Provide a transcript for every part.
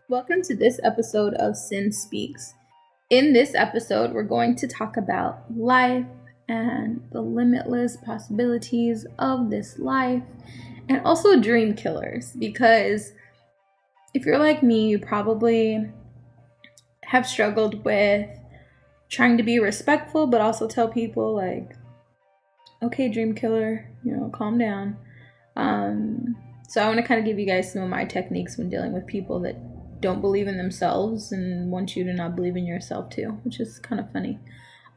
Welcome to this episode of CynSpeaks. In this episode, we're going to talk about life and the limitless possibilities of this life, and also dream killers. Because if you're like me, you probably have struggled with trying to be respectful, but also tell people, like, okay, dream killer, calm down. So I want to kind of give you guys some of my techniques when dealing with people that don't believe in themselves and want you to not believe in yourself too, which is kind of funny.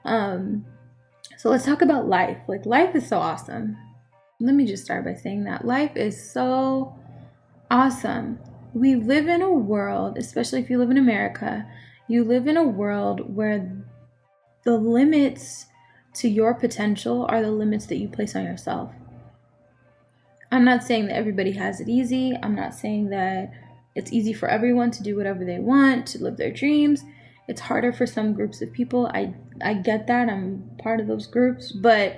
So let's talk about life. Like, life is so awesome. Let me just start by saying that life is so awesome. We live in a world, especially if you live in America, you live in a world where the limits to your potential are the limits that you place on yourself. I'm not saying that everybody has it easy. I'm not saying that it's easy for everyone to do whatever they want, to live their dreams. It's harder for some groups of people. I get that. I'm part of those groups. But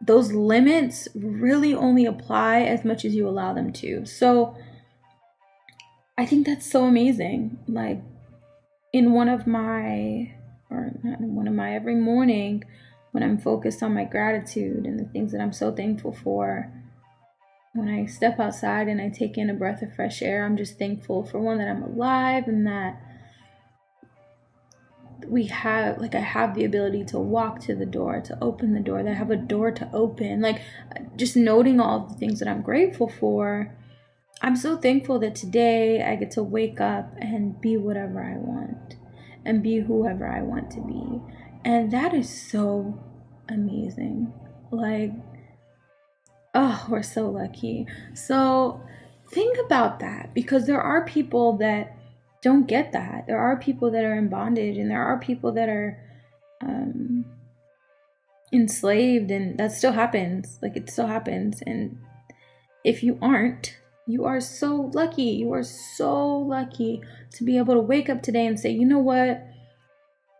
those limits really only apply as much as you allow them to. So I think that's so amazing. Like, every morning when I'm focused on my gratitude and the things that I'm so thankful for, when I step outside and I take in a breath of fresh air, I'm just thankful for one, that I'm alive, and that I have the ability to walk to the door, to open the door, that I have a door to open. Like, just noting all the things that I'm grateful for. I'm so thankful that today I get to wake up and be whatever I want and be whoever I want to be. And that is so amazing. Like, oh, we're so lucky. So think about that, because there are people that don't get that. There are people that are in bondage, and there are people that are enslaved, and that still happens. Like, it still happens. And if you aren't, you are so lucky. You are so lucky to be able to wake up today and say, you know what?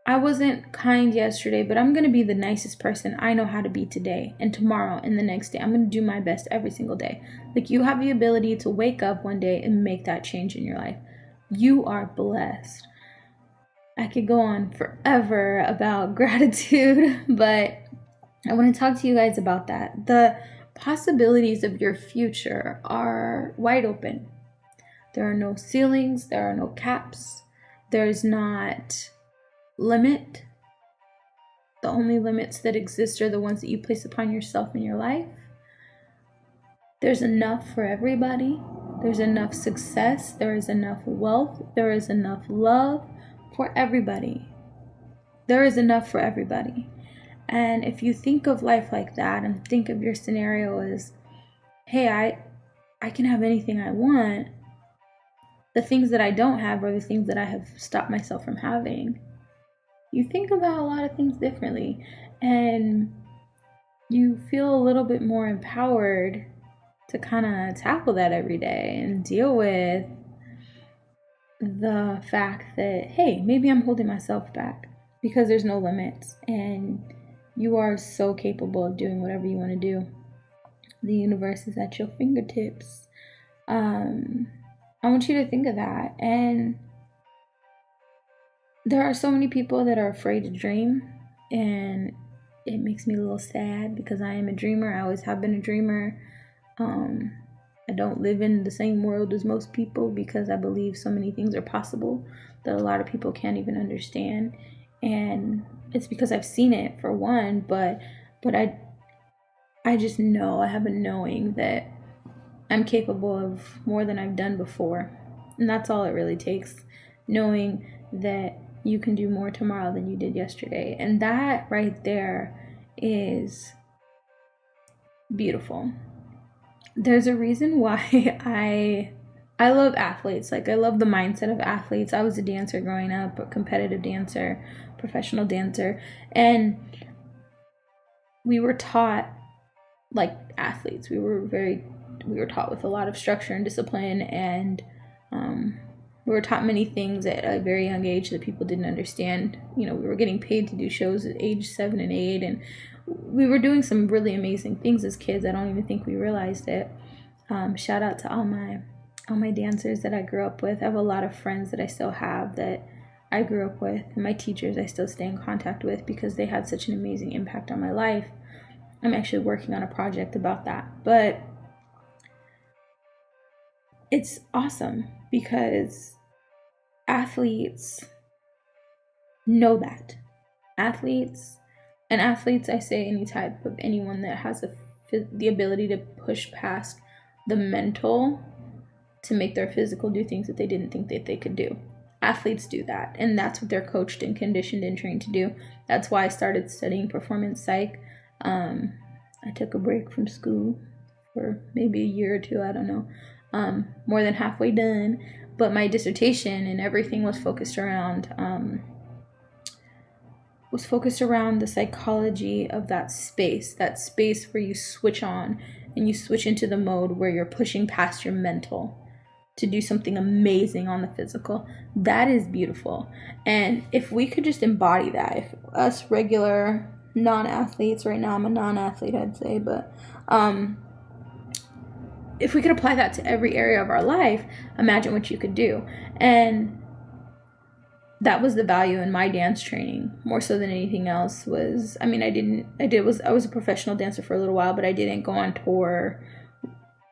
I wasn't kind yesterday, but I'm going to be the nicest person I know how to be today and tomorrow and the next day. I'm going to do my best every single day. Like, you have the ability to wake up one day and make that change in your life. You are blessed. I could go on forever about gratitude, but I want to talk to you guys about that. The possibilities of your future are wide open. There are no ceilings. There are no caps. There's not limit. The only limits that exist are the ones that you place upon yourself in your life. There's enough for everybody. There's enough success. There is enough wealth. There is enough love for everybody. There is enough for everybody. And if you think of life like that, and think of your scenario as, hey, I can have anything I want. The things that I don't have are the things that I have stopped myself from having. You think about a lot of things differently, and you feel a little bit more empowered to kind of tackle that every day and deal with the fact that, hey, maybe I'm holding myself back, because there's no limits, and you are so capable of doing whatever you want to do. The universe is at your fingertips. I want you to think of that. And there are so many people that are afraid to dream, and it makes me a little sad, because I am a dreamer. I always have been a dreamer. I don't live in the same world as most people, because I believe so many things are possible that a lot of people can't even understand. And it's because I've seen it, for one, but I just know, I have a knowing that I'm capable of more than I've done before. And that's all it really takes. Knowing that you can do more tomorrow than you did yesterday. And that right there is beautiful. There's a reason why I love athletes. Like, I love the mindset of athletes. I was a dancer growing up, a competitive dancer, professional dancer. And we were taught like athletes. We were taught with a lot of structure and discipline, and we were taught many things at a very young age that people didn't understand. We were getting paid to do shows at age 7 and 8, and we were doing some really amazing things as kids. I don't even think we realized it. Shout out to all my all my dancers that I grew up with. I have a lot of friends that I still have that I grew up with, and my teachers I still stay in contact with because they had such an amazing impact on my life. I'm actually working on a project about that, but it's awesome because athletes know that. Athletes, I say any type of anyone that has the ability to push past the mental to make their physical do things that they didn't think that they could do. Athletes do that, and that's what they're coached and conditioned and trained to do. That's why I started studying performance psych. I took a break from school for maybe a year or two, I don't know. More than halfway done, but my dissertation and everything was focused around the psychology of that space where you switch on and you switch into the mode where you're pushing past your mental to do something amazing on the physical. That is beautiful. And if we could just embody that, if us regular non-athletes, right now I'm a non-athlete, I'd say, but if we could apply that to every area of our life, imagine what you could do. And that was the value in my dance training, more so than anything else. I was a professional dancer for a little while, but I didn't go on tour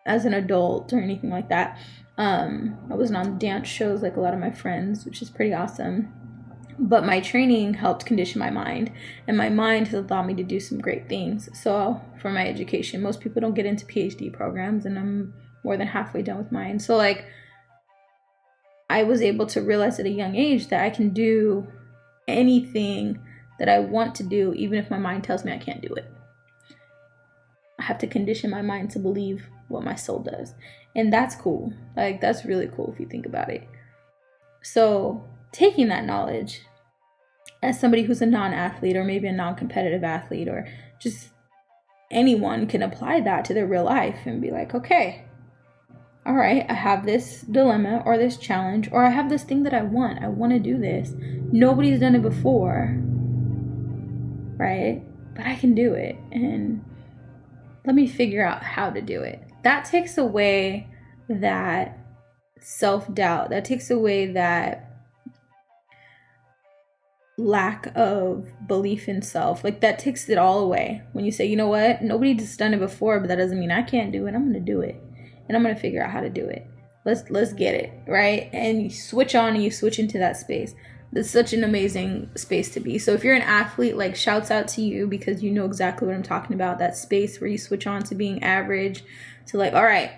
as an adult or anything like that. I wasn't on dance shows like a lot of my friends, which is pretty awesome. But my training helped condition my mind, and my mind has allowed me to do some great things. So for my education, most people don't get into PhD programs, and I'm more than halfway done with mine. So like, I was able to realize at a young age that I can do anything that I want to do, even if my mind tells me I can't do it. I have to condition my mind to believe what my soul does. And that's cool. Like, that's really cool if you think about it. So taking that knowledge as somebody who's a non-athlete or maybe a non-competitive athlete, or just anyone can apply that to their real life and be like, okay, all right, I have this dilemma or this challenge, or I have this thing that I want to do this. Nobody's done it before, right? But I can do it, and let me figure out how to do it. That takes away that self-doubt. That takes away that lack of belief in self. Like, that takes it all away. When you say, you know what, nobody's done it before, but that doesn't mean I can't do it. I'm going to do it. And I'm going to figure out how to do it. Let's get it, right? And you switch on and you switch into that space. That's such an amazing space to be. So if you're an athlete, like, shouts out to you, because you know exactly what I'm talking about. That space where you switch on to being average, to like, all right,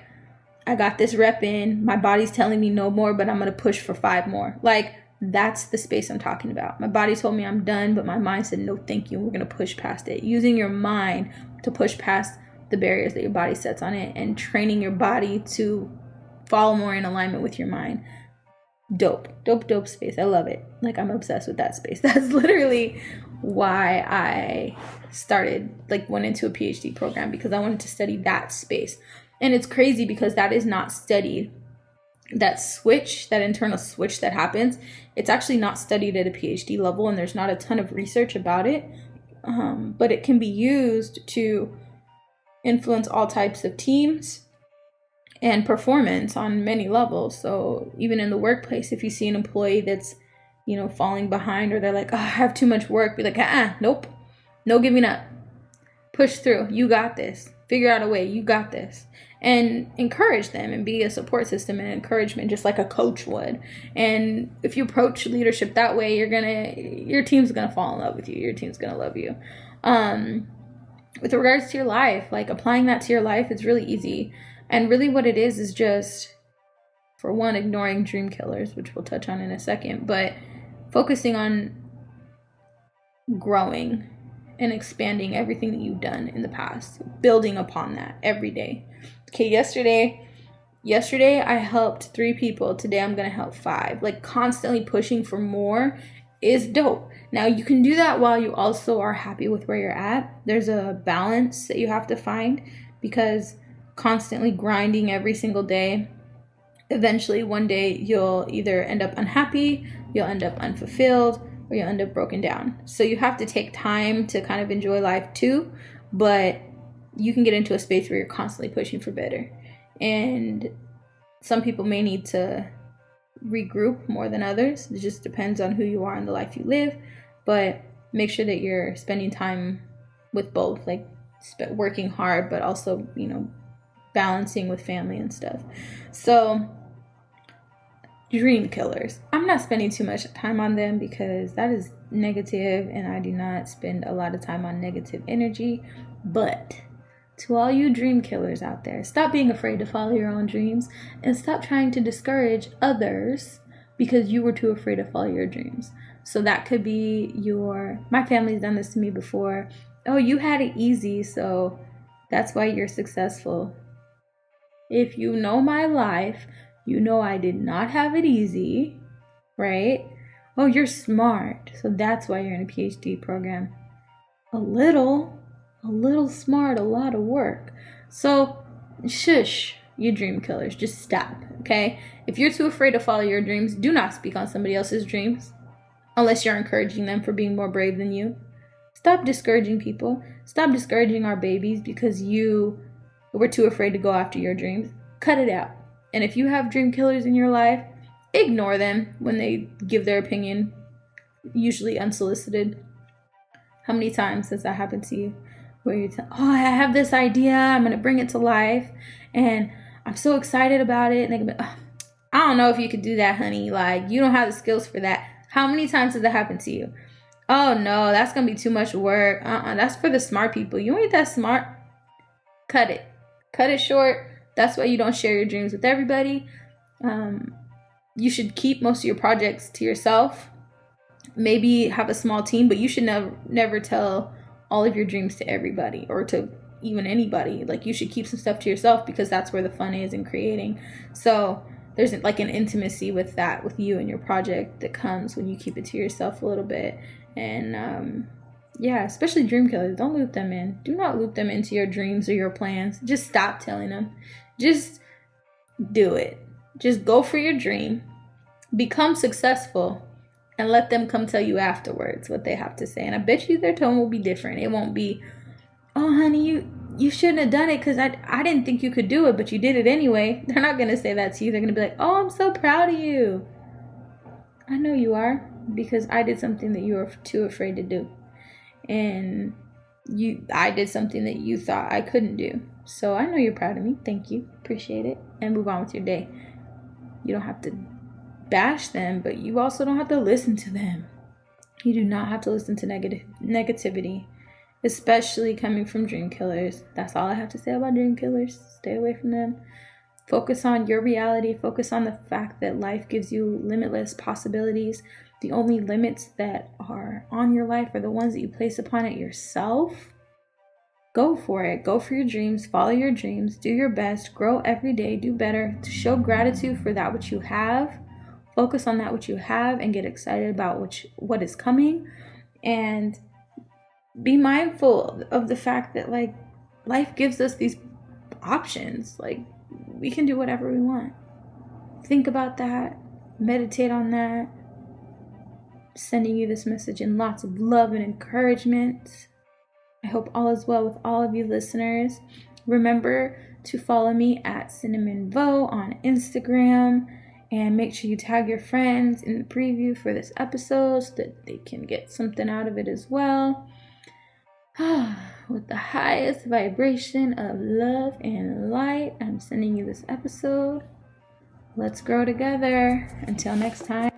I got this rep in. My body's telling me no more, but I'm going to push for 5 more. Like, that's the space I'm talking about. My body told me I'm done, but my mind said, no, thank you. We're going to push past it. Using your mind to push past the barriers that your body sets on it, and training your body to fall more in alignment with your mind. Dope space. I love it. Like, I'm obsessed with that space. That's literally why I went into a PhD program, because I wanted to study that space. And it's crazy because that is not studied. That switch, that internal switch that happens, it's actually not studied at a PhD level, and there's not a ton of research about it. But it can be used to influence all types of teams and performance on many levels. So even in the workplace, if you see an employee that's, falling behind, or they're like, oh, I have too much work, be like, nope, no giving up. Push through. You got this. Figure out a way. You got this. And encourage them and be a support system and encouragement, just like a coach would. And if you approach leadership that way, your team's going to fall in love with you. Your team's going to love you. With regards to your life, like, applying that to your life, it's really easy. And really what it is just, for one, ignoring dream killers, which we'll touch on in a second, but focusing on growing and expanding everything that you've done in the past, building upon that every day. Okay, yesterday I helped 3 people. Today I'm going to help 5. Like, constantly pushing for more is dope. Now, you can do that while you also are happy with where you're at. There's a balance that you have to find, because constantly grinding every single day, eventually one day you'll either end up unhappy, you'll end up unfulfilled, or you'll end up broken down. So you have to take time to kind of enjoy life too, but you can get into a space where you're constantly pushing for better. And Some people may need to regroup more than others. It just depends on who you are and the life you live. But make sure that you're spending time with both, like working hard, but also, balancing with family and stuff. So dream killers, I'm not spending too much time on them because that is negative, and I do not spend a lot of time on negative energy. But to all you dream killers out there, stop being afraid to follow your own dreams and stop trying to discourage others because you were too afraid to follow your dreams. So that could be my family's done this to me before. Oh, you had it easy, so that's why you're successful. If you know my life, you know I did not have it easy, right? Oh, you're smart, so that's why you're in a PhD program. A little smart, a lot of work. So shush, you dream killers, just stop, okay? If you're too afraid to follow your dreams, do not speak on somebody else's dreams unless you're encouraging them for being more brave than you. Stop discouraging people. Stop discouraging our babies because you were too afraid to go after your dreams. Cut it out. And if you have dream killers in your life, ignore them when they give their opinion, usually unsolicited. How many times has that happened to you? Where you tell, oh, I have this idea, I'm going to bring it to life, and I'm so excited about it. And they can be, oh, I don't know if you could do that, honey. Like, you don't have the skills for that. How many times has that happened to you? Oh, no, that's going to be too much work. That's for the smart people. You ain't that smart. Cut it. Cut it short. That's why you don't share your dreams with everybody. You should keep most of your projects to yourself. Maybe have a small team, but you should never tell all of your dreams to everybody or to even anybody. Like, you should keep some stuff to yourself because that's where the fun is in creating. So there's like an intimacy with that, with you and your project, that comes when you keep it to yourself a little bit. And especially dream killers, don't loop them in. Do not loop them into your dreams or your plans. Just stop telling them. Just do it. Just go for your dream, become successful, and let them come tell you afterwards what they have to say. And I bet you their tone will be different. It won't be, oh, honey, you shouldn't have done it because I didn't think you could do it, but you did it anyway. They're not going to say that to you. They're going to be like, oh, I'm so proud of you. I know you are, because I did something that you were too afraid to do. And I did something that you thought I couldn't do. So I know you're proud of me. Thank you. Appreciate it. And move on with your day. You don't have to bash them, but you also don't have to listen to them. You do not have to listen to negativity, especially coming from dream killers. That's all I have to say about dream killers. Stay away from them. Focus on your reality. Focus on the fact that life gives you limitless possibilities. The only limits that are on your life are the ones that you place upon it yourself. Go for it. Go for your dreams. Follow your dreams. Do your best. Grow every day. Do better. To show gratitude for that which you have. Focus on that which you have and get excited about what is coming. And be mindful of the fact that, like, life gives us these options. Like, we can do whatever we want. Think about that. Meditate on that. Sending you this message in lots of love and encouragement. I hope all is well with all of you listeners. Remember to follow me at Cynamon Voe on Instagram. And make sure you tag your friends in the preview for this episode so that they can get something out of it as well. With the highest vibration of love and light, I'm sending you this episode. Let's grow together. Until next time.